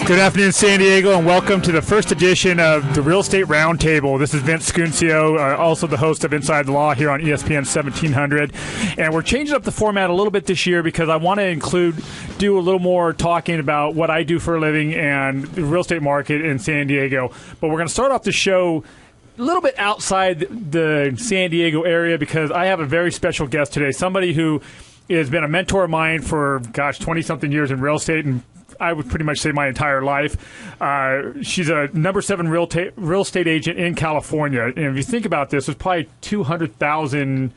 Good afternoon, San Diego, and welcome to the first edition of the Real Estate Roundtable. This is Vince Scuncio, also the host of Inside the Law here on ESPN 1700. And we're changing up the format a little bit this year because I want to do a little more talking about what I do for a living and the real estate market in San Diego. But we're going to start off the show a little bit outside the San Diego area because I have a very special guest today, somebody who has been a mentor of mine for, 20-something years in real estate, and I would pretty much say my entire life. She's a number 7 real estate agent in California. And if you think about this, there's probably 400,000,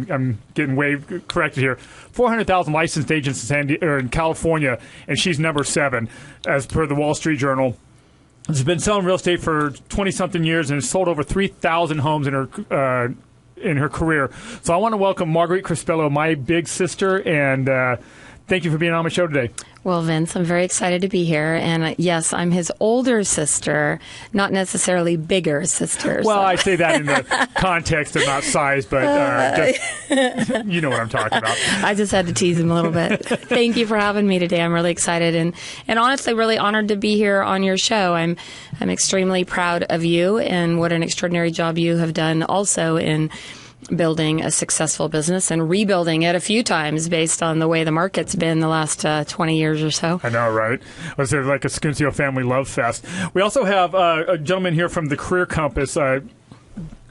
I'm getting way corrected here, 400,000 licensed agents in California, and she's number 7, as per the Wall Street Journal. She's been selling real estate for 20-something years and has sold over 3,000 homes in her career. So I want to welcome Marguerite Crespillo, my big sister, and thank you for being on my show today. Well, Vince, I'm very excited to be here. And yes, I'm his older sister, not necessarily bigger sister. Well, I say that in the context of not size, but you know what I'm talking about. I just had to tease him a little bit. Thank you for having me today. I'm really excited and honestly really honored to be here on your show. I'm extremely proud of you and what an extraordinary job you have done also in building a successful business and rebuilding it a few times based on the way the market's been the last 20 years or so. I know, right? Was there like a Scuncio family love fest? We also have a gentleman here from the Career Compass.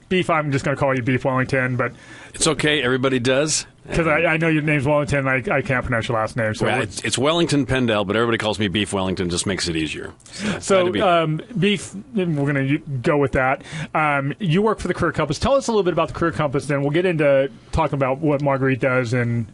Beef, I'm just going to call you Beef Wellington, but it's okay. Everybody does. Because I know your name's Wellington, I can't pronounce your last name. So well, it's Wellington Pendel, but everybody calls me Beef Wellington. Just makes it easier. So Beef, we're going to go with that. You work for the Career Compass. Tell us a little bit about the Career Compass, then we'll get into talking about what Marguerite does and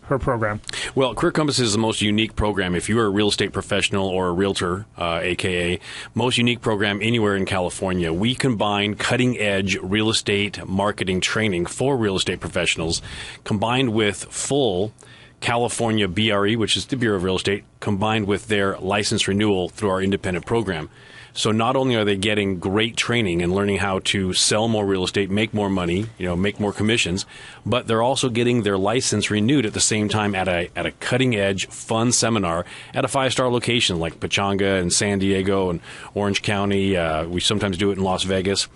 her program. Well, Career Compass is the most unique program. If you are a real estate professional or a realtor, a.k.a. most unique program anywhere in California, we combine cutting-edge real estate marketing training for real estate professionals, combined with full California BRE, which is the Bureau of Real Estate, combined with their license renewal through our independent program. So not only are they getting great training and learning how to sell more real estate, make more money, make more commissions, but they're also getting their license renewed at the same time at a cutting-edge, fun seminar at a 5-star location like Pechanga and San Diego and Orange County. We sometimes do it in Las Vegas.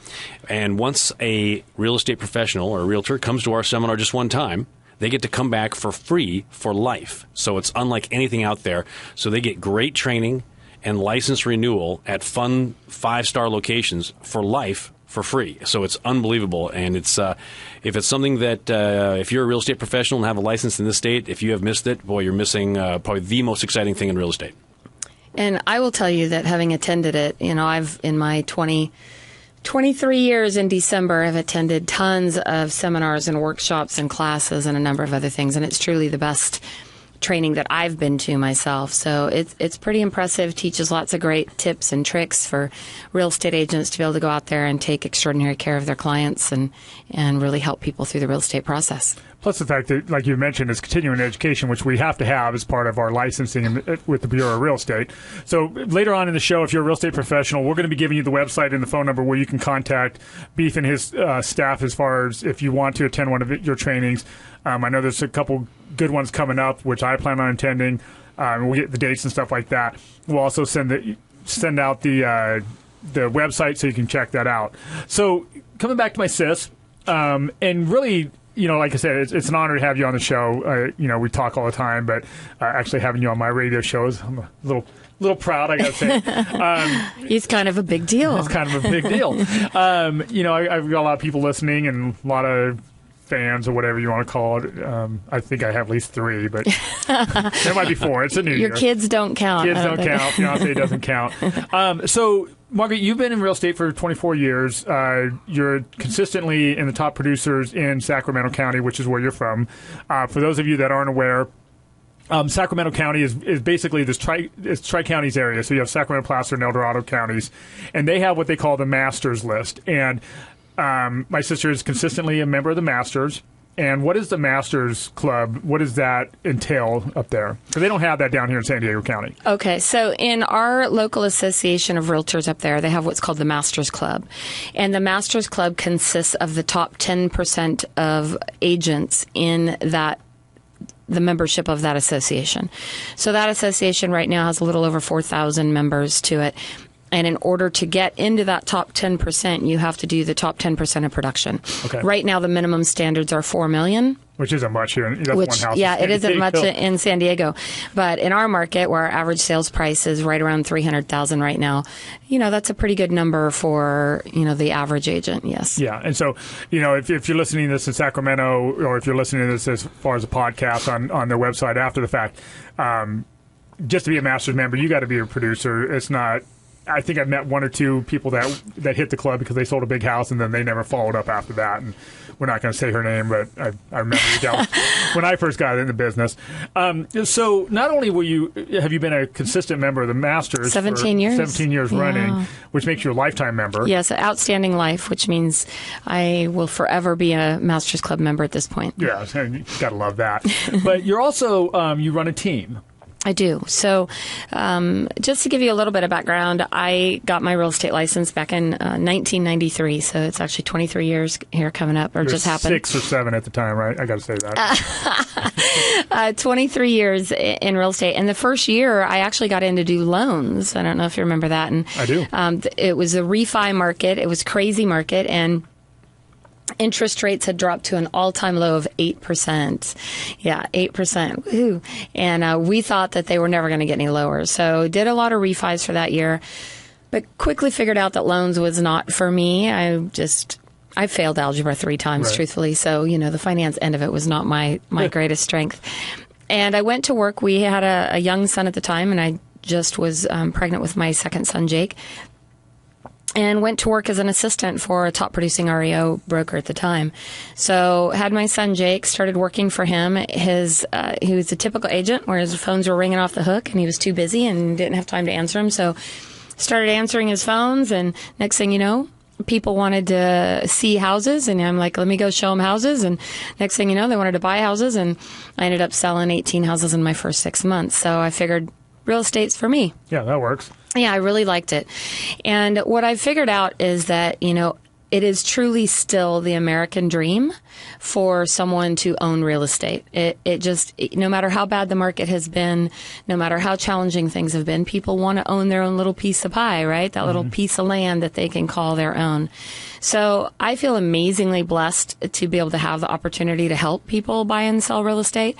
And once a real estate professional or a realtor comes to our seminar just one time, they get to come back for free for life. So it's unlike anything out there. So they get great training and license renewal at fun 5-star locations for life for free. So it's unbelievable. And it's if it's something that if you're a real estate professional and have a license in this state, if you have missed it, boy, you're missing probably the most exciting thing in real estate. And I will tell you that having attended it, I've in my 23 years in December, I've attended tons of seminars and workshops and classes and a number of other things, and it's truly the best training that I've been to myself. So it's pretty impressive, teaches lots of great tips and tricks for real estate agents to be able to go out there and take extraordinary care of their clients and really help people through the real estate process. Plus the fact that, like you mentioned, is continuing education, which we have to have as part of our licensing with the Bureau of Real Estate. So later on in the show, if you're a real estate professional, we're going to be giving you the website and the phone number where you can contact Beef and his staff as far as if you want to attend one of your trainings. I know there's a couple good ones coming up, which I plan on attending. We'll get the dates and stuff like that. We'll also send out the website so you can check that out. So coming back to my sis, and really, like I said, it's an honor to have you on the show. We talk all the time, but actually having you on my radio shows, I'm a little proud, I got to say. He's kind of a big deal. It's kind of a big deal. I've got a lot of people listening and a lot of fans or whatever you want to call it. I think I have at least 3, but there might be 4. It's a new year. Your kids don't count. Kids don't count. Fiance doesn't count. So, Margaret, you've been in real estate for 24 years. You're consistently in the top producers in Sacramento County, which is where you're from. For those of you that aren't aware, Sacramento County is basically this Tri-Counties area. So you have Sacramento, Placer, and El Dorado counties. And they have what they call the Masters list. And my sister is consistently a member of the Masters. And what is the Masters Club? What does that entail up there? Because they don't have that down here in San Diego County. Okay, so in our local association of realtors up there, they have what's called the Masters Club. And the Masters Club consists of the top 10% of agents in the membership of that association. So that association right now has a little over 4,000 members to it. And in order to get into that top 10%, you have to do the top 10% of production. Okay. Right now, the minimum standards are $4 million. Which isn't much here. That's one house. Yeah, it isn't much in San Diego. But in our market, where our average sales price is right around $300,000 right now, that's a pretty good number for, the average agent, yes. Yeah, and so, if you're listening to this in Sacramento, or if you're listening to this as far as a podcast on their website after the fact, just to be a Masters member, you got to be a producer. It's not... I think I've met one or two people that hit the club because they sold a big house and then they never followed up after that. And we're not going to say her name, but I remember when I first got into business. So not only have you been a consistent member of the Masters 17 years. 17 years running, which makes you a lifetime member. Yes, outstanding life, which means I will forever be a Masters Club member at this point. Yeah, you got to love that. But you're also, you run a team. I do. So just to give you a little bit of background, I got my real estate license back in 1993. So it's actually 23 years here coming up, or just happened. 6 or 7 at the time, right? I got to say that. 23 years in real estate. And the first year, I actually got in to do loans. I don't know if you remember that. And I do. It was a refi market. It was a crazy market. And interest rates had dropped to an all-time low of 8%. Yeah, 8%. Woo. And we thought that they were never going to get any lower. So did a lot of refis for that year, but quickly figured out that loans was not for me. I failed algebra 3 times, right, truthfully. So, the finance end of it was not my greatest strength. And I went to work. We had a young son at the time, and I just was pregnant with my second son, Jake. And went to work as an assistant for a top producing REO broker at the time. So had my son Jake, started working for him. He was a typical agent where his phones were ringing off the hook and he was too busy and didn't have time to answer them. So started answering his phones, and next thing you know, people wanted to see houses, and I'm like, let me go show them houses. And next thing you know, they wanted to buy houses, and I ended up selling 18 houses in my first 6 months. So I figured real estate's for me. Yeah, that works. Yeah, I really liked it. And what I figured out is that, it is truly still the American dream for someone to own real estate. No matter how bad the market has been, no matter how challenging things have been, people want to own their own little piece of pie, right? That little piece of land that they can call their own. So I feel amazingly blessed to be able to have the opportunity to help people buy and sell real estate.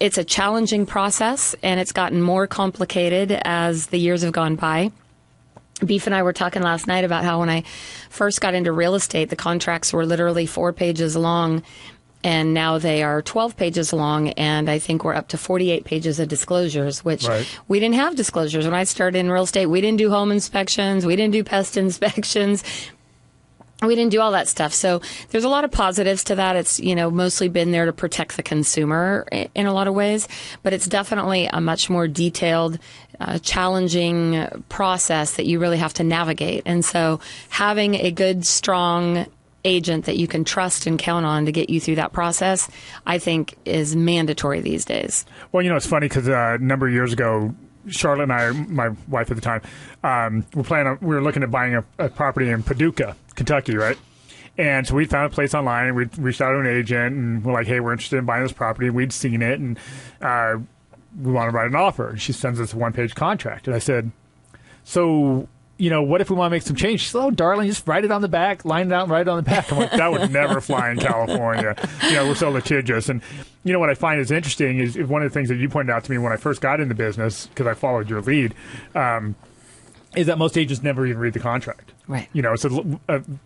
It's a challenging process, and it's gotten more complicated as the years have gone by. Beef and I were talking last night about how when I first got into real estate, the contracts were literally 4 pages long, and now they are 12 pages long, and I think we're up to 48 pages of disclosures, which we didn't have disclosures. When I started in real estate, we didn't do home inspections, we didn't do pest inspections. We didn't do all that stuff. So there's a lot of positives to that. It's, mostly been there to protect the consumer in a lot of ways, but it's definitely a much more detailed, challenging process that you really have to navigate. And so having a good, strong agent that you can trust and count on to get you through that process, I think is mandatory these days. Well, it's funny because a number of years ago, Charlotte and I, my wife at the time, we were looking at buying a property in Paducah, Kentucky, right? And so we found a place online, and we reached out to an agent, and we're like, hey, we're interested in buying this property. We'd seen it, and we want to write an offer. And she sends us a 1-page contract. And I said, so, what if we want to make some change? She said, oh, darling, just write it on the back, line it out and write it on the back. I'm like, that would never fly in California. We're so litigious. And, what I find is interesting is one of the things that you pointed out to me when I first got into business, because I followed your lead, is that most agents never even read the contract. Right. It's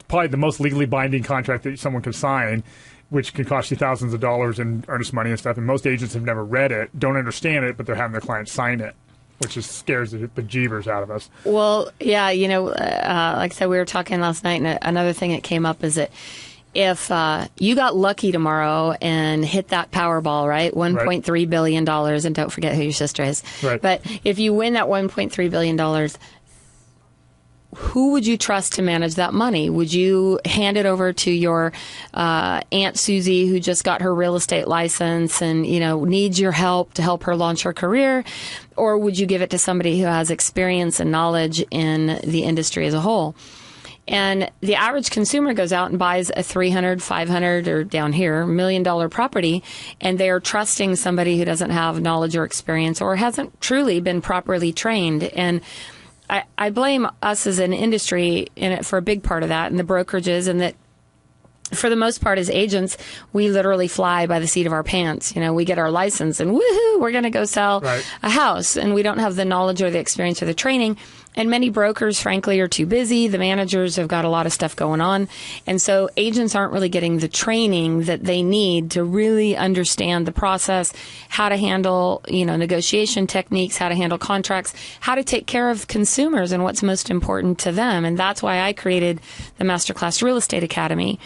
probably the most legally binding contract that someone can sign, which can cost you thousands of dollars in earnest money and stuff. And most agents have never read it, don't understand it, but they're having their clients sign it, which just scares the bejeebers out of us. Well, yeah, like I said, we were talking last night, and another thing that came up is that if you got lucky tomorrow and hit that Powerball, right, $1.3 billion, and don't forget who your sister is. Right. But if you win that $1.3 billion, who would you trust to manage that money? Would you hand it over to your Aunt Susie, who just got her real estate license and, needs your help to help her launch her career? Or would you give it to somebody who has experience and knowledge in the industry as a whole? And the average consumer goes out and buys a $300, $500, or down here, $1 million property, and they are trusting somebody who doesn't have knowledge or experience or hasn't truly been properly trained. And I blame us as an industry in it for a big part of that, and the brokerages, and that for the most part, as agents, we literally fly by the seat of our pants. We get our license and woohoo, we're going to go sell a house, and we don't have the knowledge or the experience or the training. And many brokers, frankly, are too busy. The managers have got a lot of stuff going on. And so agents aren't really getting the training that they need to really understand the process, how to handle, negotiation techniques, how to handle contracts, how to take care of consumers and what's most important to them. And that's why I created the MasterClass Real Estate Academy.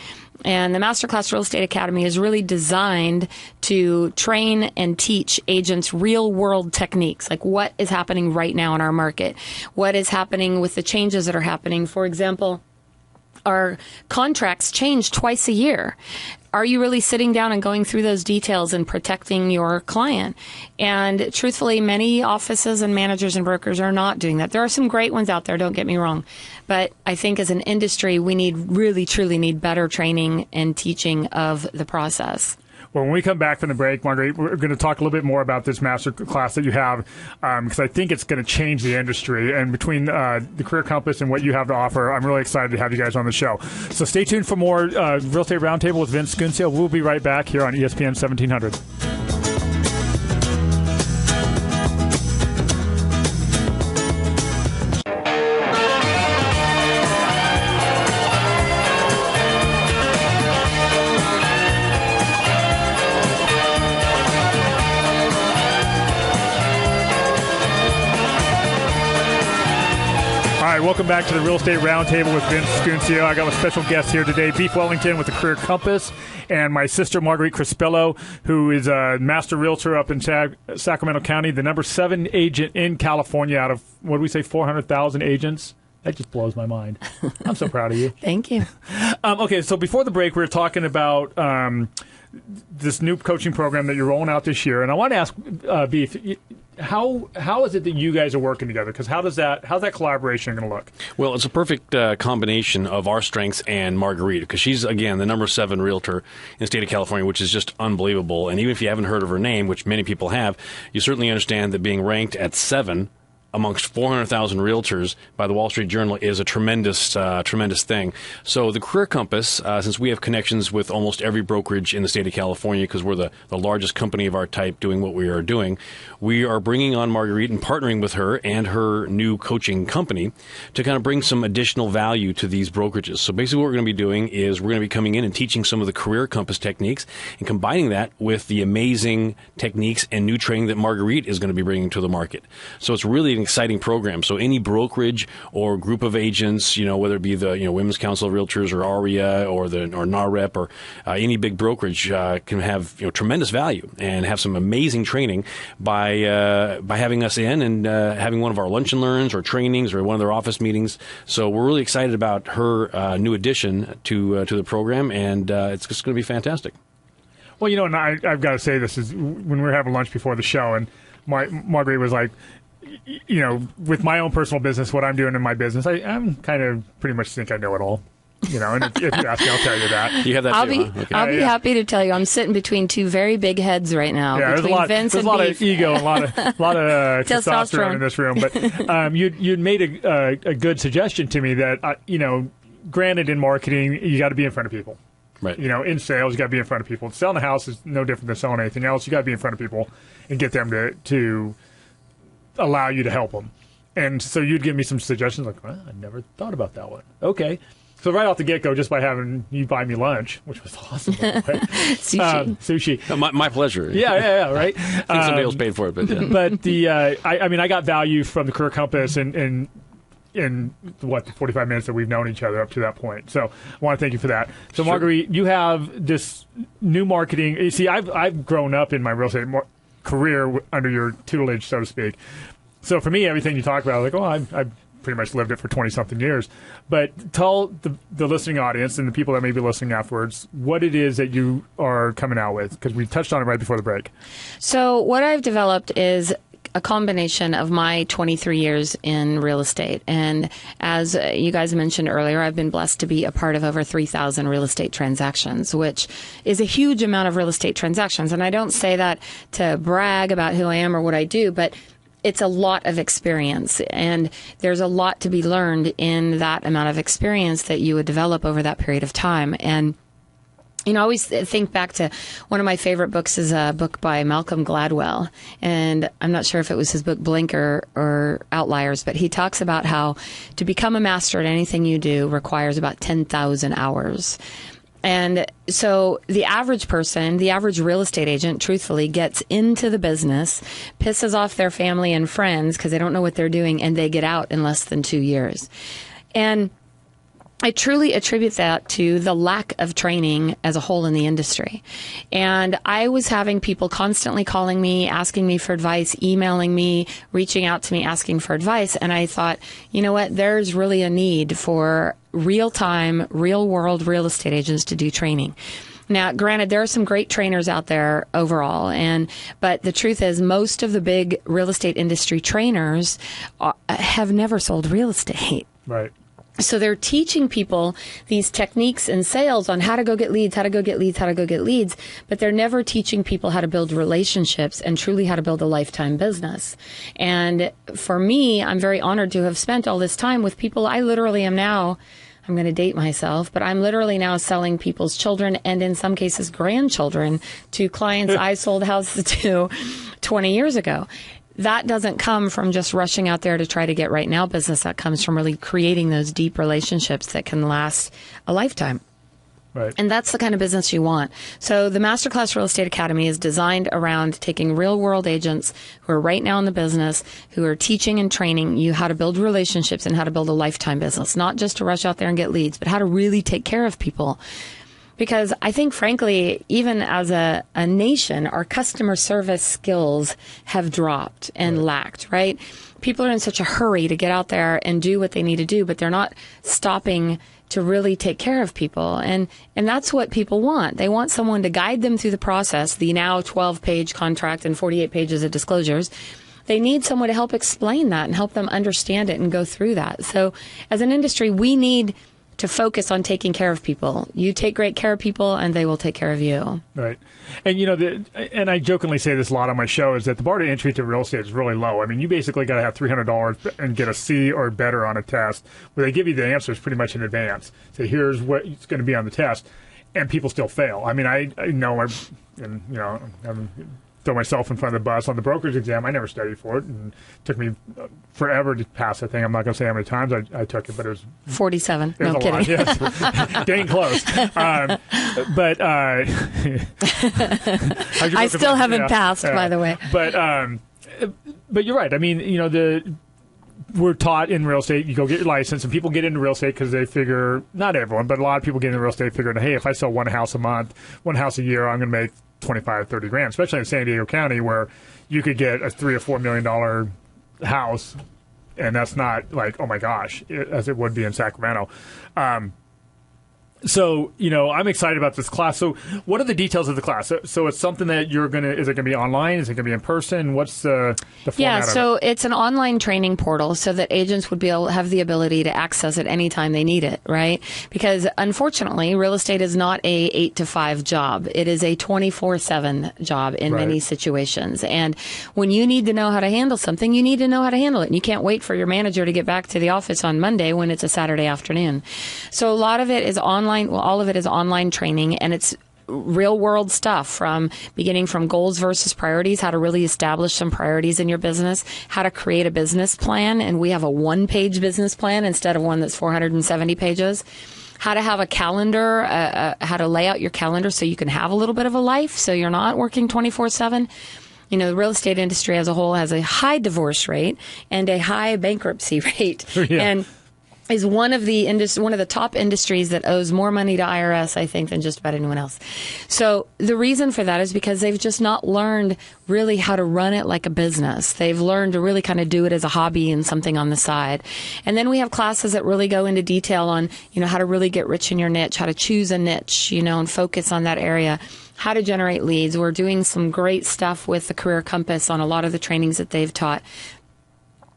And the MasterClass Real Estate Academy is really designed to train and teach agents real-world techniques, like what is happening right now in our market, what is happening with the changes that are happening. For example, our contracts change twice a year. Are you really sitting down and going through those details and protecting your client? And truthfully, many offices and managers and brokers are not doing that. There are some great ones out there, don't get me wrong. But I think as an industry, we really, truly need better training and teaching of the process. Well, when we come back from the break, Marguerite, we're going to talk a little bit more about this master class that you have, because I think it's going to change the industry. And between the Career Compass and what you have to offer, I'm really excited to have you guys on the show. So stay tuned for more Real Estate Roundtable with Vince Scuncio. We'll be right back here on ESPN 1700. Welcome back to the Real Estate Roundtable with Vince Scuncio. I got a special guest here today, Beef Wellington with the Career Compass, and my sister Marguerite Crespillo, who is a master realtor up in Sacramento County, the number 7 agent in California out of, what do we say, 400,000 agents? That just blows my mind. I'm so proud of you. Thank you. Okay, so before the break, we were talking about this new coaching program that you're rolling out this year, and I want to ask Beef, how is it that you guys are working together? Because how's that collaboration going to look? Well, it's a perfect combination of our strengths and Marguerite, because she's, again, the number 7 realtor in the state of California, which is just unbelievable. And even if you haven't heard of her name, which many people have, you certainly understand that being ranked at 7 amongst 400,000 realtors by the Wall Street Journal is a tremendous thing. So the Career Compass, since we have connections with almost every brokerage in the state of California, because we're the largest company of our type doing what we are doing, we are bringing on Marguerite and partnering with her and her new coaching company to kind of bring some additional value to these brokerages. So basically what we're going to be doing is we're going to be coming in and teaching some of the Career Compass techniques and combining that with the amazing techniques and new training that Marguerite is going to be bringing to the market. So it's really an exciting program. So any brokerage or group of agents, whether it be the Women's Council of Realtors or ARIA or NAREP or any big brokerage can have tremendous value and have some amazing training by having us in and having one of our lunch and learns or trainings or one of their office meetings. So we're really excited about her new addition to the program, and it's just going to be fantastic. Well, and I've got to say this is when we were having lunch before the show, and Marguerite was like, with my own personal business, what I'm doing in my business, I'm kind of pretty much think I know it all. And if you ask me, I'll tell you that. You have that I'll too, be, huh? Okay. I'll be happy to tell you. I'm sitting between two very big heads right now. Yeah, between Vince there's and a lot Beef. of ego and a lot of testosterone in this room. But you'd made a good suggestion to me that, granted in marketing, you got to be in front of people. Right. In sales, you got to be in front of people. Selling a house is no different than selling anything else. You got to be in front of people and get them to allow you to help them. And so you'd give me some suggestions like, well, I never thought about that one. Okay. So right off the get-go, just by having you buy me lunch, which was awesome. Sushi. Sushi. My pleasure. Yeah, right. I think somebody else paid for it, but yeah. But I got value from the Career Compass in the 45 minutes that we've known each other up to that point. So I want to thank you for that. So sure. Marguerite, you have this new marketing. You see, I've grown up in my real estate career under your tutelage, so to speak. So for me, everything you talk about, I've pretty much lived it for 20-something years. But tell the listening audience and the people that may be listening afterwards what it is that you are coming out with, because we touched on it right before the break. So what I've developed is a combination of my 23 years in real estate. And as you guys mentioned earlier, I've been blessed to be a part of over 3,000 real estate transactions, which is a huge amount of real estate transactions. And I don't say that to brag about who I am or what I do, but it's a lot of experience, and there's a lot to be learned in that amount of experience that you would develop over that period of time. And I always think back to one of my favorite books is a book by Malcolm Gladwell. And I'm not sure if it was his book Blink or Outliers, but he talks about how to become a master at anything you do requires about 10,000 hours. And so the average person, the average real estate agent, truthfully, gets into the business, pisses off their family and friends because they don't know what they're doing, and they get out in less than 2 years. And I truly attribute that to the lack of training as a whole in the industry. And I was having people constantly calling me, asking me for advice, emailing me, reaching out to me, asking for advice. And I thought, you know what, there's really a need for real-time, real-world real estate agents to do training. Now, granted, there are some great trainers out there overall, but the truth is most of the big real estate industry trainers have never sold real estate. Right. So they're teaching people these techniques in sales on how to go get leads, but they're never teaching people how to build relationships and truly how to build a lifetime business. And for me, I'm very honored to have spent all this time with people. I literally am now, I'm going to date myself, but I'm literally now selling people's children and in some cases grandchildren to clients I sold houses to 20 years ago. That doesn't come from just rushing out there to try to get right now business. That comes from really creating those deep relationships that can last a lifetime. Right. And that's the kind of business you want. So the MasterClass Real Estate Academy is designed around taking real world agents who are right now in the business, who are teaching and training you how to build relationships and how to build a lifetime business, not just to rush out there and get leads, but how to really take care of people. Because I think, frankly, even as a nation, our customer service skills have dropped and lacked, right? People are in such a hurry to get out there and do what they need to do, but they're not stopping to really take care of people. And that's what people want. They want someone to guide them through the process, the now 12-page contract and 48 pages of disclosures. They need someone to help explain that and help them understand it and go through that. So as an industry, we need to focus on taking care of people. You take great care of people, and they will take care of you. Right. And, and I jokingly say this a lot on my show, is that the bar to entry to real estate is really low. I mean, you basically got to have $300 and get a C or better on a test, where they give you the answers pretty much in advance. Say, here's what it's going to be on the test, and people still fail. I mean, I know, I'm throw myself in front of the bus on the broker's exam. I never studied for it, and it took me forever to pass the thing. I'm not going to say how many times I took it, but it was 47. No, I'm kidding. Yes. Dang close. But I still haven't passed, by the way. But you're right. I mean, we're taught in real estate, you go get your license, and people get into real estate because they figure, not everyone, but a lot of people get into real estate figuring, hey, if I sell one house a month, one house a year, I'm going to make 25, 30 grand, especially in San Diego County, where you could get a $3 or $4 million house, and that's not like, oh my gosh, as it would be in Sacramento. So, I'm excited about this class. So what are the details of the class? So it's something that is it going to be online? Is it going to be in person? What's the format Yeah, so of it? It's an online training portal so that agents would be able to have the ability to access it anytime they need it, right? Because unfortunately, real estate is not a 8 to 5 job. It is a 24/7 job in many situations. And when you need to know how to handle something, you need to know how to handle it. And you can't wait for your manager to get back to the office on Monday when it's a Saturday afternoon. So a lot of it is online. Well, all of it is online training, and it's real world stuff beginning from goals versus priorities, how to really establish some priorities in your business, how to create a business plan. And we have a 1-page business plan instead of one that's 470 pages. How to have a calendar, how to lay out your calendar so you can have a little bit of a life so you're not working 24/7. The real estate industry as a whole has a high divorce rate and a high bankruptcy rate. Yeah. And is one of the top industries that owes more money to IRS, I think, than just about anyone else. So the reason for that is because they've just not learned really how to run it like a business. They've learned to really kind of do it as a hobby and something on the side. And then we have classes that really go into detail on, how to really get rich in your niche, how to choose a niche, and focus on that area. how to generate leads. We're doing some great stuff with the Career Compass on a lot of the trainings that they've taught.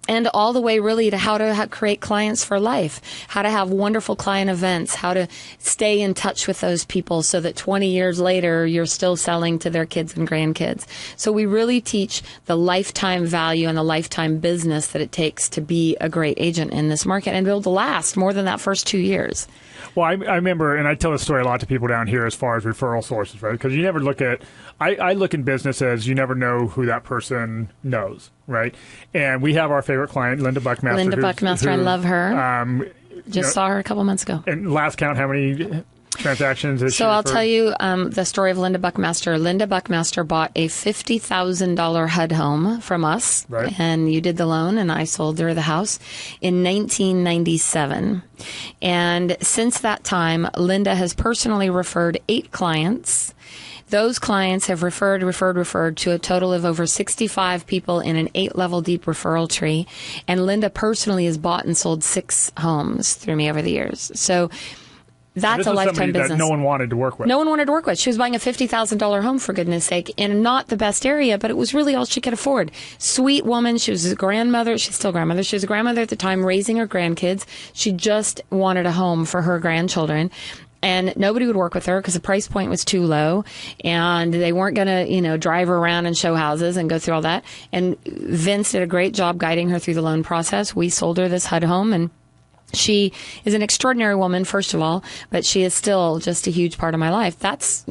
And all the way really to how to create clients for life, how to have wonderful client events, how to stay in touch with those people so that 20 years later you're still selling to their kids and grandkids. So we really teach the lifetime value and the lifetime business that it takes to be a great agent in this market and be able to last more than that first 2 years. Well, I remember, and I tell this story a lot to people down here as far as referral sources, right? Because you never look at, I look in business as you never know who that person knows, right? And we have our favorite client, Linda Buckmaster. Linda Buckmaster, I love her. Just saw her a couple months ago. And last count, how many transactions is she So I'll referred? tell you the story of Linda Buckmaster. Linda Buckmaster bought a $50,000 HUD home from us, right. And you did the loan, and I sold her the house in 1997. And since that time, Linda has personally referred 8 clients. Those clients have referred to a total of over 65 people in an 8-level deep referral tree. And Linda personally has bought and sold 6 homes through me over the years. So that's a lifetime business. That no one wanted to work with. No one wanted to work with. She was buying a $50,000 home, for goodness sake, in not the best area, but it was really all she could afford. Sweet woman. She was a grandmother. She's still a grandmother. She was a grandmother at the time, raising her grandkids. She just wanted a home for her grandchildren. And nobody would work with her because the price point was too low, and they weren't going to, drive her around and show houses and go through all that. And Vince did a great job guiding her through the loan process. We sold her this HUD home, and she is an extraordinary woman, first of all, but she is still just a huge part of my life. That's,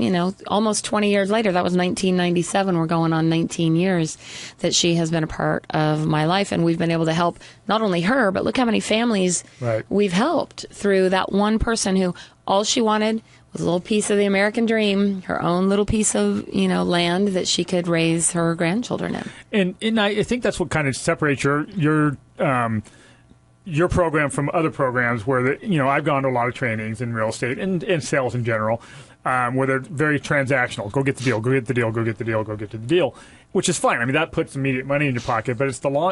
almost 20 years later. That was 1997. We're going on 19 years that she has been a part of my life. And we've been able to help not only her, but look how many families we've helped through that one person who all she wanted was a little piece of the American dream, her own little piece of, land that she could raise her grandchildren in. And I think that's what kind of separates your program from other programs where, I've gone to a lot of trainings in real estate and sales in general, where they're very transactional. Go get the deal, go get the deal, go get the deal, go get to the deal, which is fine. I mean, that puts immediate money in your pocket, but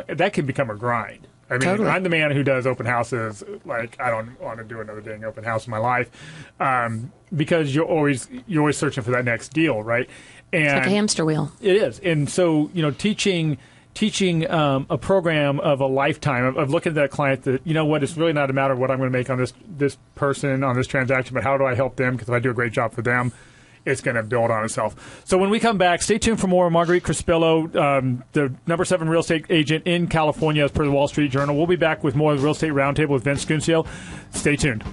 that can become a grind. I mean, totally. I'm the man who does open houses. Like, I don't want to do another dang open house in my life, because you're always searching for that next deal, right? And it's like a hamster wheel. It is. And so, teaching a program of a lifetime of looking at that client that, it's really not a matter of what I'm going to make on this person on this transaction, but how do I help them? Because if I do a great job for them, it's going to build on itself. So when we come back, stay tuned for more. Marguerite Crespillo, the number 7 real estate agent in California, as per the Wall Street Journal. We'll be back with more of the Real Estate Roundtable with Vince Scuncio. Stay tuned.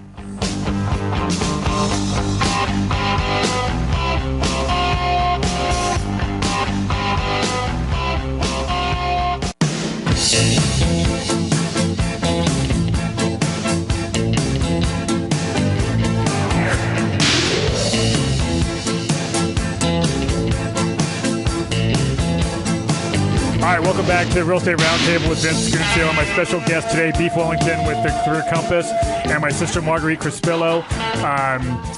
All right, welcome back to the Real Estate Roundtable with Vince Scuncio. My special guest today, Beef Wellington with the Career Compass, and my sister Marguerite Crespillo.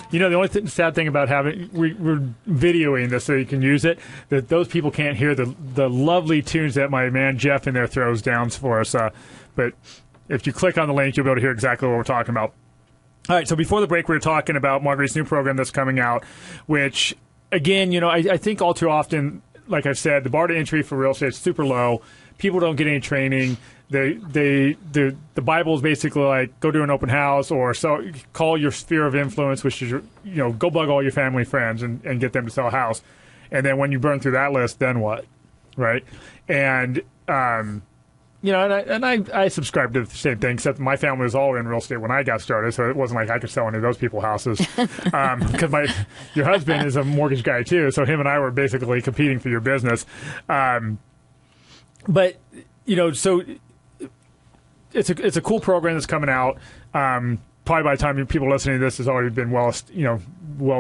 The only sad thing about we're videoing this so you can use it, that those people can't hear the lovely tunes that my man Jeff in there throws down for us. But if you click on the link, you'll be able to hear exactly what we're talking about. All right, so before the break, we were talking about Marguerite's new program that's coming out, which, again, I think all too often, like I've said, the bar to entry for real estate is super low. People don't get any training. The Bible is basically like, go do an open house, or call your sphere of influence, which is go bug all your family and friends and get them to sell a house. And then when you burn through that list, then what, right? And I subscribe to the same thing, except my family was all in real estate when I got started, so it wasn't like I could sell any of those people houses. Because your husband is a mortgage guy too, so him and I were basically competing for your business. So it's a cool program that's coming out. Probably by the time people listening to this has already been well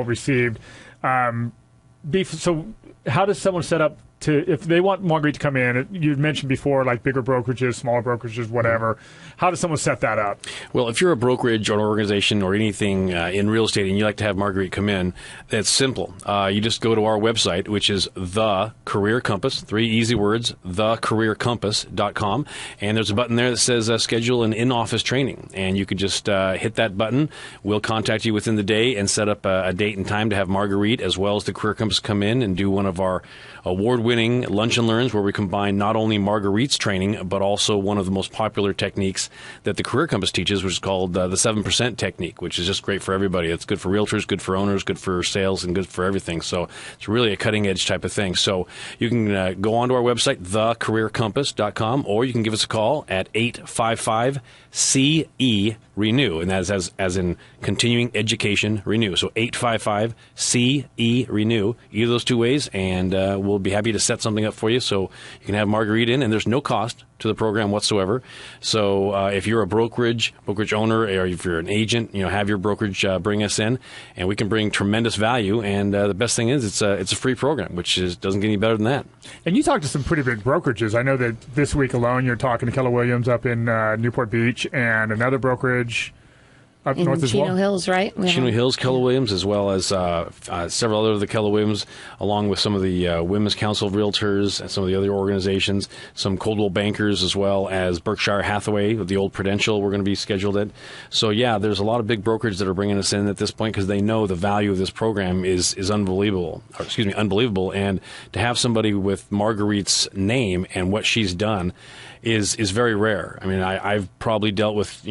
received. So how does someone set up if they want Marguerite to come in, you mentioned before, like bigger brokerages, smaller brokerages, whatever. How does someone set that up? Well, if you're a brokerage or an organization or anything in real estate and you like to have Marguerite come in, that's simple. You just go to our website, which is The Career Compass, 3 easy words, thecareercompass.com, and there's a button there that says schedule an in-office training, and you could just hit that button. We'll contact you within the day and set up a date and time to have Marguerite as well as the Career Compass come in and do one of our award-winning lunch and learns where we combine not only Marguerite's training but also one of the most popular techniques that the Career Compass teaches, which is called the 7% technique, which is just great for everybody. It's good for realtors, good for owners, good for sales, and good for everything. So it's really a cutting-edge type of thing. So you can go onto our website, thecareercompass.com, or you can give us a call at 855-CE-RENEW, and that is as in continuing education renew. So 855-CE-RENEW, either of those 2 ways, and we'll be happy to set something up for you so you can have Marguerite in, and there's no cost to the program whatsoever. So if you're a brokerage owner, or if you're an agent, have your brokerage bring us in, and we can bring tremendous value. And the best thing is it's a free program, which doesn't get any better than that. And you talk to some pretty big brokerages. I know that this week alone you're talking to Keller Williams up in Newport Beach and another brokerage up north as well. Chino Hills, right? Chino Hills, Keller Williams, as well as several other of the Keller Williams, along with some of the Women's Council of Realtors and some of the other organizations, some Coldwell Bankers, as well as Berkshire Hathaway with the old Prudential we're going to be scheduled at. So, yeah, there's a lot of big brokers that are bringing us in at this point because they know the value of this program is unbelievable. And to have somebody with Marguerite's name and what she's done is very rare. I mean, I've probably dealt with,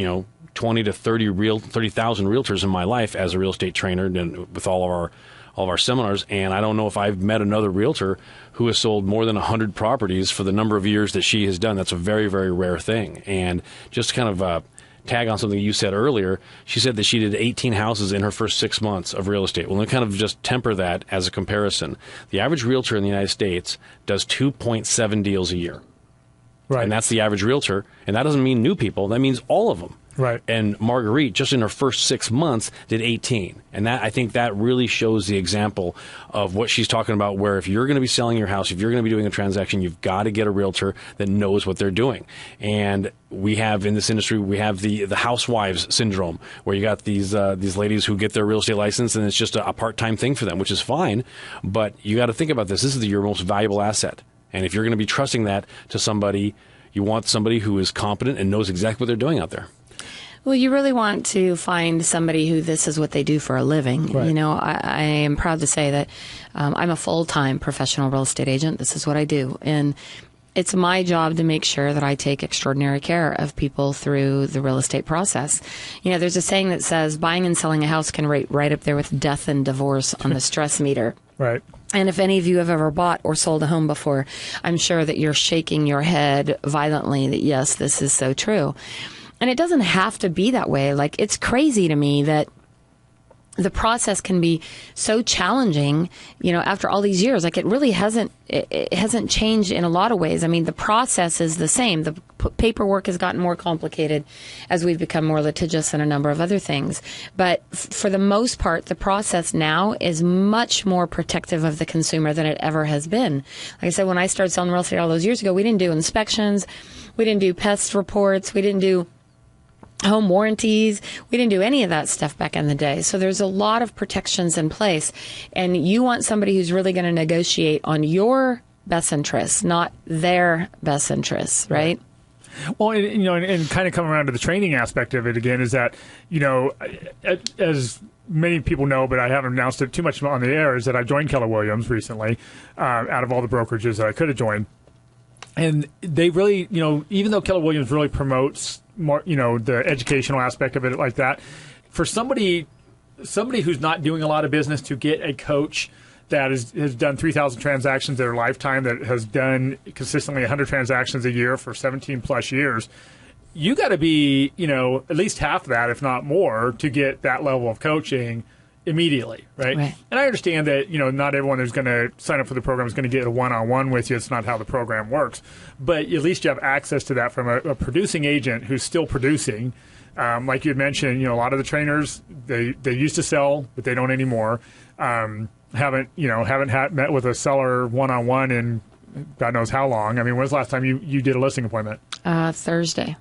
20 to 30,000 realtors in my life as a real estate trainer and with all of our seminars, and I don't know if I've met another realtor who has sold more than 100 properties for the number of years that she has done. That's a very, very rare thing. And just kind of tag on something you said earlier, she said that she did 18 houses in her first 6 months of real estate. Well, let me kind of just temper that as a comparison. The average realtor in the United States does 2.7 deals a year. Right. And that's the average realtor. And that doesn't mean new people. That means all of them. Right. And Marguerite, just in her first 6 months, did 18. And I think that really shows the example of what she's talking about, where if you're going to be selling your house, if you're going to be doing a transaction, you've got to get a realtor that knows what they're doing. And we have, in this industry, we have the housewives syndrome, where you got these ladies who get their real estate license, and it's just a part-time thing for them, which is fine. But you got to think about this. This is your most valuable asset. And if you're going to be trusting that to somebody, you want somebody who is competent and knows exactly what they're doing out there. Well, you really want to find somebody who this is what they do for a living. Right. I am proud to say that I'm a full-time professional real estate agent. This is what I do. And it's my job to make sure that I take extraordinary care of people through the real estate process. There's a saying that says buying and selling a house can rate right up there with death and divorce on the stress meter. Right. And if any of you have ever bought or sold a home before, I'm sure that you're shaking your head violently that, yes, this is so true. And it doesn't have to be that way. Like, it's crazy to me that the process can be so challenging, after all these years. Like, it really hasn't changed in a lot of ways. I mean, the process is the same. The paperwork has gotten more complicated as we've become more litigious and a number of other things. But for the most part, the process now is much more protective of the consumer than it ever has been. Like I said, when I started selling real estate all those years ago, we didn't do inspections. We didn't do pest reports. We didn't do home warranties. We didn't do any of that stuff back in the day. So there's a lot of protections in place. And you want somebody who's really going to negotiate on your best interests, not their best interests, right? Well, and kind of coming around to the training aspect of it again is that, as many people know, but I haven't announced it too much on the air, is that I joined Keller Williams recently out of all the brokerages that I could have joined. And they really, even though Keller Williams really promotes more, the educational aspect of it like that, for somebody who's not doing a lot of business to get a coach that has done 3,000 transactions in their lifetime, that has done consistently 100 transactions a year for 17 plus years, you got to be, at least half that, if not more, to get that level of coaching immediately, right? And I understand that, not everyone who's going to sign up for the program is going to get a one-on-one with you. It's not how the program works. But at least you have access to that from a producing agent who's still producing. Like you had mentioned, a lot of the trainers, they used to sell, but they don't anymore. Haven't met with a seller one-on-one in God knows how long. I mean, when's the last time you did a listing appointment? Thursday.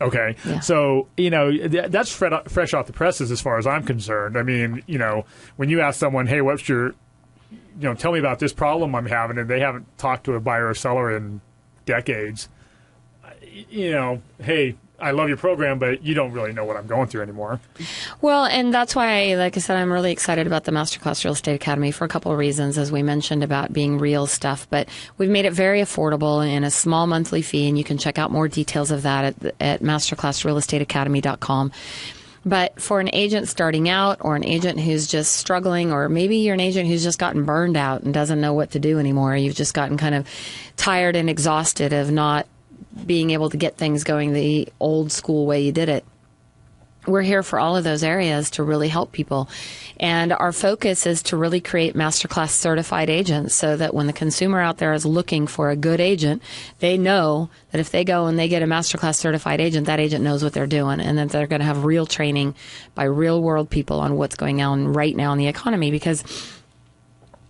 Okay. Yeah. So, that's fresh off the presses as far as I'm concerned. I mean, when you ask someone, hey, what's your, tell me about this problem I'm having, and they haven't talked to a buyer or seller in decades, hey, I love your program, but you don't really know what I'm going through anymore. Well, and that's why, like I said, I'm really excited about the MasterClass Real Estate Academy for a couple of reasons, as we mentioned about being real stuff. But we've made it very affordable in a small monthly fee, and you can check out more details of that at masterclassrealestateacademy.com. But for an agent starting out, or an agent who's just struggling, or maybe you're an agent who's just gotten burned out and doesn't know what to do anymore, you've just gotten kind of tired and exhausted of not being able to get things going the old school way you did it. We're here for all of those areas to really help people. And our focus is to really create MasterClass certified agents so that when the consumer out there is looking for a good agent, they know that if they go and they get a MasterClass certified agent, that agent knows what they're doing, and that they're going to have real training by real world people on what's going on right now in the economy. Because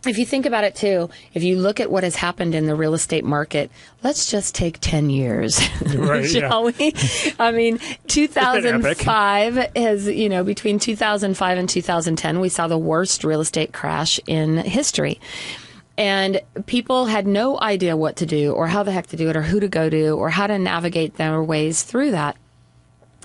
if you think about it, too, if you look at what has happened in the real estate market, let's just take 10 years, right, shall we? I mean, 2005 has, between 2005 and 2010, we saw the worst real estate crash in history. And people had no idea what to do, or how the heck to do it, or who to go to, or how to navigate their ways through that.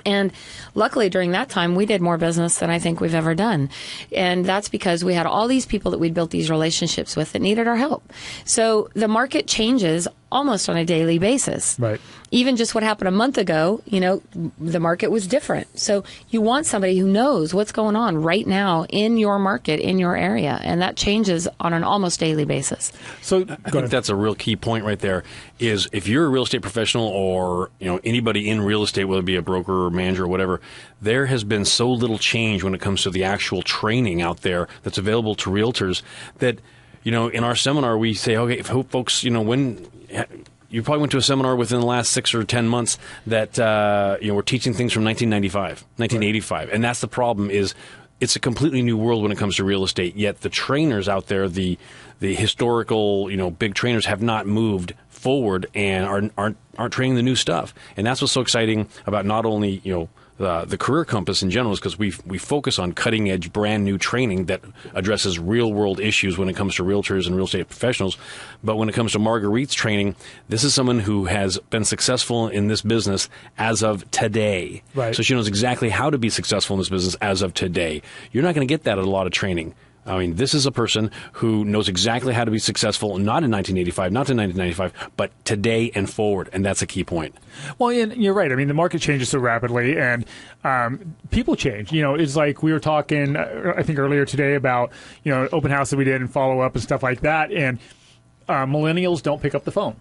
And luckily, during that time, we did more business than I think we've ever done. And that's because we had all these people that we'd built these relationships with that needed our help. So the market changes almost on a daily basis. Right. Even just what happened a month ago, the market was different. So you want somebody who knows what's going on right now in your market, in your area. And that changes on an almost daily basis. So I think that's a real key point right there, is if you're a real estate professional, or anybody in real estate, whether it be a broker or manager or whatever, there has been so little change when it comes to the actual training out there that's available to realtors that, in our seminar we say, okay, folks, when you probably went to a seminar within the last 6 or 10 months that we're teaching things from 1995, 1985, and that's the problem. Is it's a completely new world when it comes to real estate. Yet the trainers out there, the historical big trainers, have not moved forward and aren't training the new stuff. And that's what's so exciting about not only the Career Compass in general, is because we focus on cutting edge, brand new training that addresses real world issues when it comes to realtors and real estate professionals. But when it comes to Marguerite's training, this is someone who has been successful in this business as of today. Right. So she knows exactly how to be successful in this business as of today. You're not going to get that at a lot of training. I mean, this is a person who knows exactly how to be successful, not in 1985, not in 1995, but today and forward, and that's a key point. Well, and you're right. I mean, the market changes so rapidly, and people change. It's like we were talking, I think, earlier today about, open house that we did and follow-up and stuff like that, and millennials don't pick up the phone.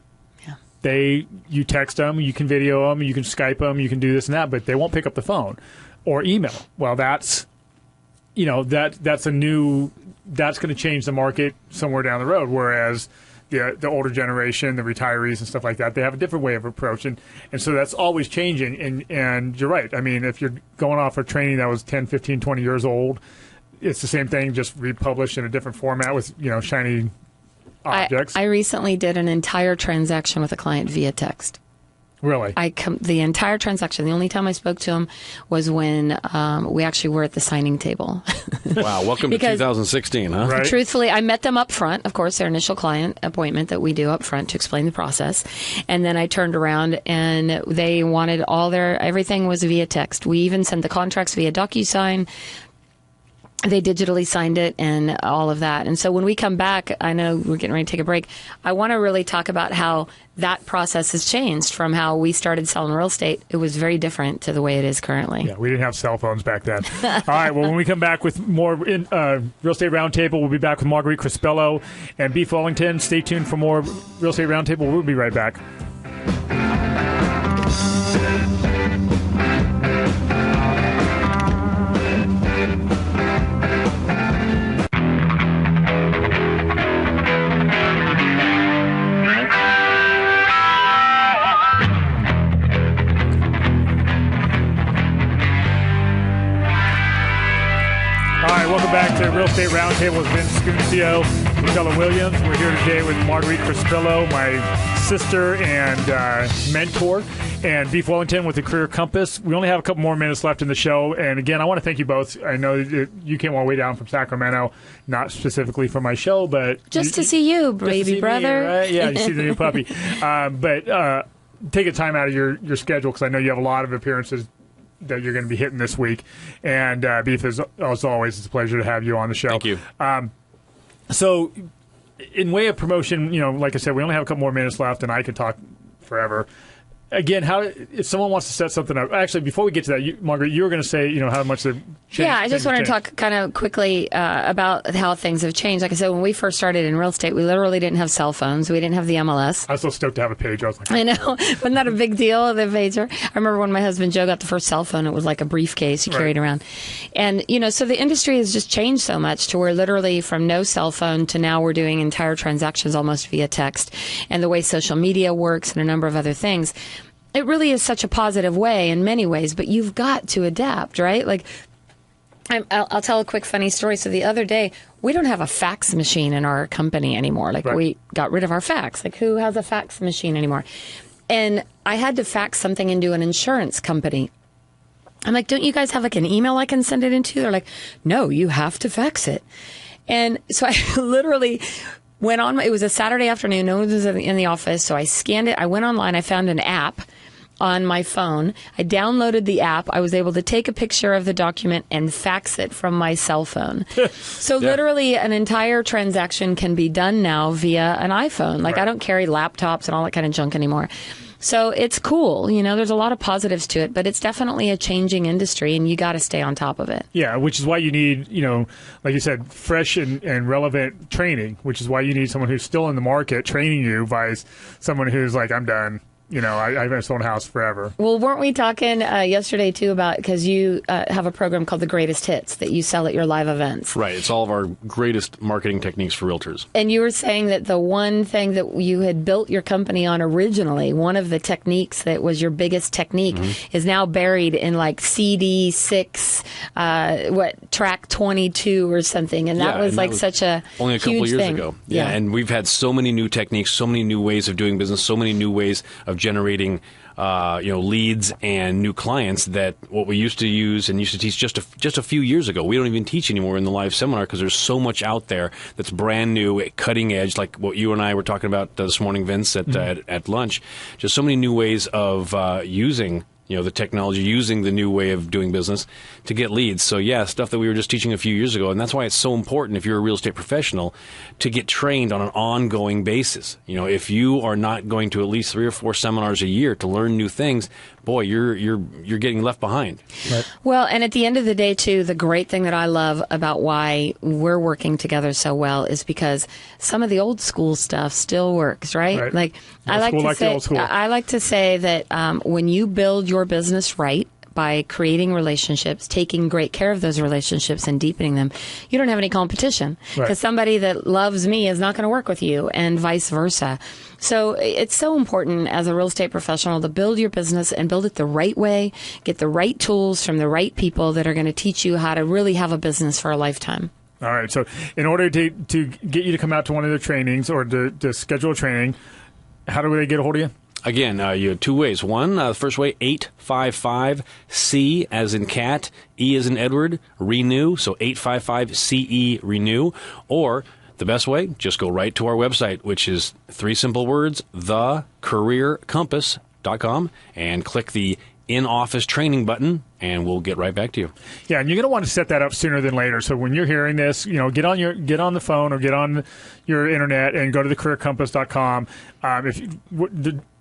You text them, you can video them, you can Skype them, you can do this and that, but they won't pick up the phone or email. Well, that's that's going to change the market somewhere down the road. Whereas the older generation, the retirees and stuff like that, they have a different way of approach, and so that's always changing. And you're right. I mean, if you're going off a training that was 10, 15, 20 years old, it's the same thing, just republished in a different format with shiny objects. I recently did an entire transaction with a client via text. Really? The entire transaction, the only time I spoke to him was when we actually were at the signing table. Wow, welcome to 2016, huh? Right. Truthfully, I met them up front, of course, their initial client appointment that we do up front to explain the process. And then I turned around and they wanted everything was via text. We even sent the contracts via DocuSign. They digitally signed it and all of that. And so when we come back, I know we're getting ready to take a break. I want to really talk about how that process has changed from how we started selling real estate. It was very different to the way it is currently. Yeah, we didn't have cell phones back then. All right, well, when we come back with more Real Estate Roundtable, we'll be back with Marguerite Crespillo and Beef Wellington. Stay tuned for more Real Estate Roundtable. We'll be right back. Welcome back to Real Estate Roundtable with Vince Scuncio. Keller Williams. We're here today with Marguerite Crespillo, my sister and mentor, and Beef Wellington with the Career Compass. We only have a couple more minutes left in the show, and again, I want to thank you both. I know that you came all the way down from Sacramento, not specifically for my show, but just to see you, baby brother. Me, right? Yeah, you see the new puppy. But take a time out of your schedule, because I know you have a lot of appearances that you're going to be hitting this week. And Beef, as always, it's a pleasure to have you on the show. Thank you. So, in way of promotion, like I said, we only have a couple more minutes left, and I could talk forever. Again, if someone wants to set something up, actually, before we get to that, Margaret, you were going to say, how much they've changed. Yeah, I just want to talk kind of quickly about how things have changed. Like I said, when we first started in real estate, we literally didn't have cell phones. We didn't have the MLS. I was so stoked to have a pager. I was like, I know. Wasn't that a big deal, the pager? I remember when my husband Joe got the first cell phone, it was like a briefcase he carried around. And, so the industry has just changed so much to where literally from no cell phone to now we're doing entire transactions almost via text. And the way social media works and a number of other things. It really is such a positive way in many ways, but you've got to adapt, right? Like, I'll tell a quick funny story. So the other day, we don't have a fax machine in our company anymore. Like, we got rid of our fax. Like, who has a fax machine anymore? And I had to fax something into an insurance company. I'm like, don't you guys have like an email I can send it into? They're like, no, you have to fax it. And so I literally went on. It was a Saturday afternoon. No one was in the office. So I scanned it. I went online. I found an app on my phone. I downloaded the app. I was able to take a picture of the document and fax it from my cell phone. So literally an entire transaction can be done now via an iPhone. Like I don't carry laptops and all that kind of junk anymore. So it's cool. There's a lot of positives to it, but it's definitely a changing industry, and you got to stay on top of it. Yeah, which is why you need, like you said, fresh and relevant training, which is why you need someone who's still in the market training you versus someone who's like, I'm done. I've sold a house forever. Well, weren't we talking yesterday, too, about, because you have a program called The Greatest Hits that you sell at your live events. Right. It's all of our greatest marketing techniques for realtors. And you were saying that the one thing that you had built your company on originally, one of the techniques that was your biggest technique, is now buried in like CD 6, track 22 or something. And that was like such a only a couple years ago. Yeah. And we've had so many new techniques, so many new ways of doing business, so many new ways of generating leads and new clients that what we used to use and used to teach just a few years ago, we don't even teach anymore in the live seminar because there's so much out there that's brand new, cutting edge, like what you and I were talking about this morning, Vince, at lunch. Just so many new ways of using the technology, using the new way of doing business to get leads. So stuff that we were just teaching a few years ago. And that's why it's so important, if you're a real estate professional, to get trained on an ongoing basis. If you are not going to at least 3 or 4 seminars a year to learn new things, boy, you're getting left behind. Right. Well, and at the end of the day, too, the great thing that I love about why we're working together so well is because some of the old school stuff still works, right? Like I like to say that when you build your business right by creating relationships, taking great care of those relationships and deepening them, you don't have any competition because somebody that loves me is not going to work with you and vice versa. So it's so important as a real estate professional to build your business and build it the right way, get the right tools from the right people that are going to teach you how to really have a business for a lifetime. All right. So in order to get you to come out to one of their trainings or to schedule a training, how do they get a hold of you? Again, you have 2 ways. One, the first way, 855-C as in cat, E as in Edward, renew. So 855-CE renew. Or the best way, just go right to our website, which is 3 simple words, thecareercompass.com, and click the in-office training button, and we'll get right back to you. Yeah, and you're going to want to set that up sooner than later. So when you're hearing this, get on the phone or get on your internet and go to thecareercompass.com.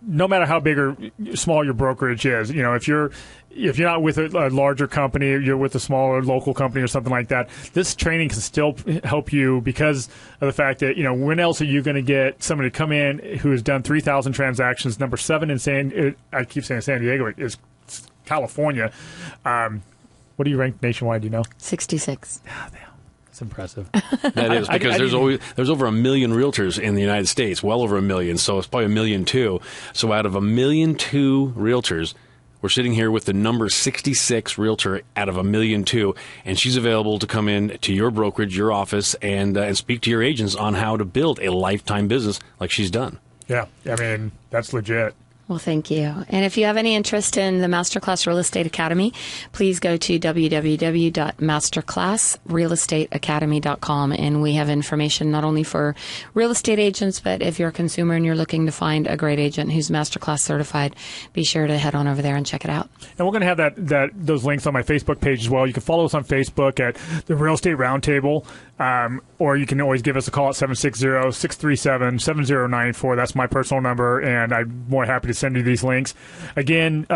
No matter how big or small your brokerage is, if you're not with a larger company, you're with a smaller local company or something like that, this training can still help you because of the fact that, when else are you going to get somebody to come in who has done 3,000 transactions? Number 7 in I keep saying San Diego is California. What do you rank nationwide? Do you know? 66. Oh, damn. That's impressive. That is, because there's over 1 million realtors in the United States, well over 1 million. So it's probably 1.2 million. So out of 1.2 million realtors, We're sitting here with the number 66 realtor out of 1,000,002, and she's available to come in to your brokerage, your office, and speak to your agents on how to build a lifetime business like she's done. Yeah, I mean, that's legit. Well, thank you. And if you have any interest in the MasterClass Real Estate Academy, please go to www.masterclassrealestateacademy.com. And we have information not only for real estate agents, but if you're a consumer and you're looking to find a great agent who's MasterClass certified, be sure to head on over there and check it out. And we're going to have those links on my Facebook page as well. You can follow us on Facebook at the Real Estate Roundtable, or you can always give us a call at 760-637-7094. That's my personal number, and I'm more happy to send you these links. Again,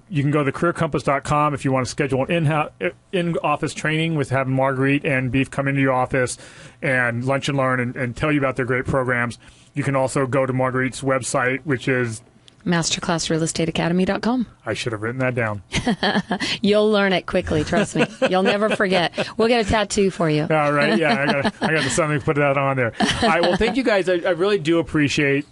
you can go to thecareercompass.com if you want to schedule an in-office training with having Marguerite and Beef come into your office and lunch and learn and tell you about their great programs. You can also go to Marguerite's website, which is MasterClassRealEstateAcademy.com. I should have written that down. You'll learn it quickly, trust me. You'll never forget. We'll get a tattoo for you. All right, yeah, I got something to put that on there. All right, well, thank you guys. I really do appreciate,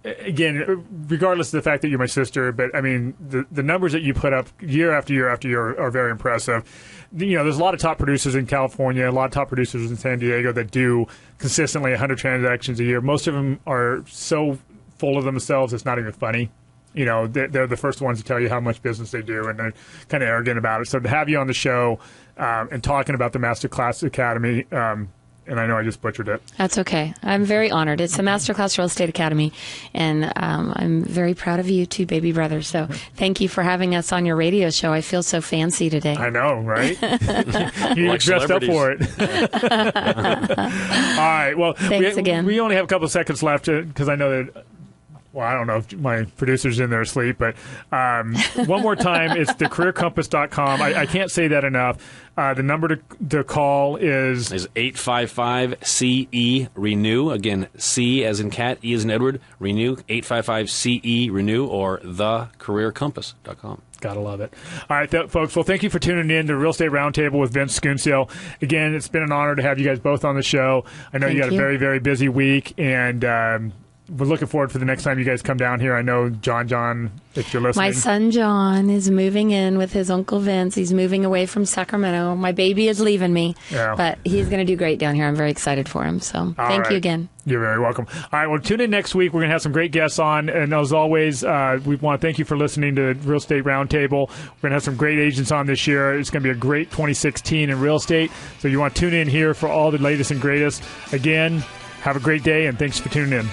again, regardless of the fact that you're my sister, but I mean, the numbers that you put up year after year after year are very impressive. There's a lot of top producers in California, a lot of top producers in San Diego that do consistently 100 transactions a year. Most of them are so full of themselves, it's not even funny. They're the first ones to tell you how much business they do, and they're kind of arrogant about it. So to have you on the show and talking about the MasterClass Academy, and I know I just butchered it. That's okay. I'm very honored. It's the MasterClass Real Estate Academy, and I'm very proud of you two baby brothers. So thank you for having us on your radio show. I feel so fancy today. I know, right? You like dressed up for it. All right. Well, thanks again. We only have a couple of seconds left because I know that. Well, I don't know if my producer's in there asleep, but one more time, it's thecareercompass.com. I can't say that enough. The number to call is 855-CE-RENEW. Again, C as in cat, E as in Edward, renew, 855-CE-RENEW, or thecareercompass.com. Gotta love it. All right, folks. Well, thank you for tuning in to Real Estate Roundtable with Vince Scuncio. Again, it's been an honor to have you guys both on the show. I know you got a very, very busy week, and we're looking forward for the next time you guys come down here. I know John, if you're listening. My son John is moving in with his Uncle Vince. He's moving away from Sacramento. My baby is leaving me, but he's going to do great down here. I'm very excited for him. So thank you again. You're very welcome. All right, well, tune in next week. We're going to have some great guests on. And as always, we want to thank you for listening to Real Estate Roundtable. We're going to have some great agents on this year. It's going to be a great 2016 in real estate. So you want to tune in here for all the latest and greatest. Again, have a great day, and thanks for tuning in.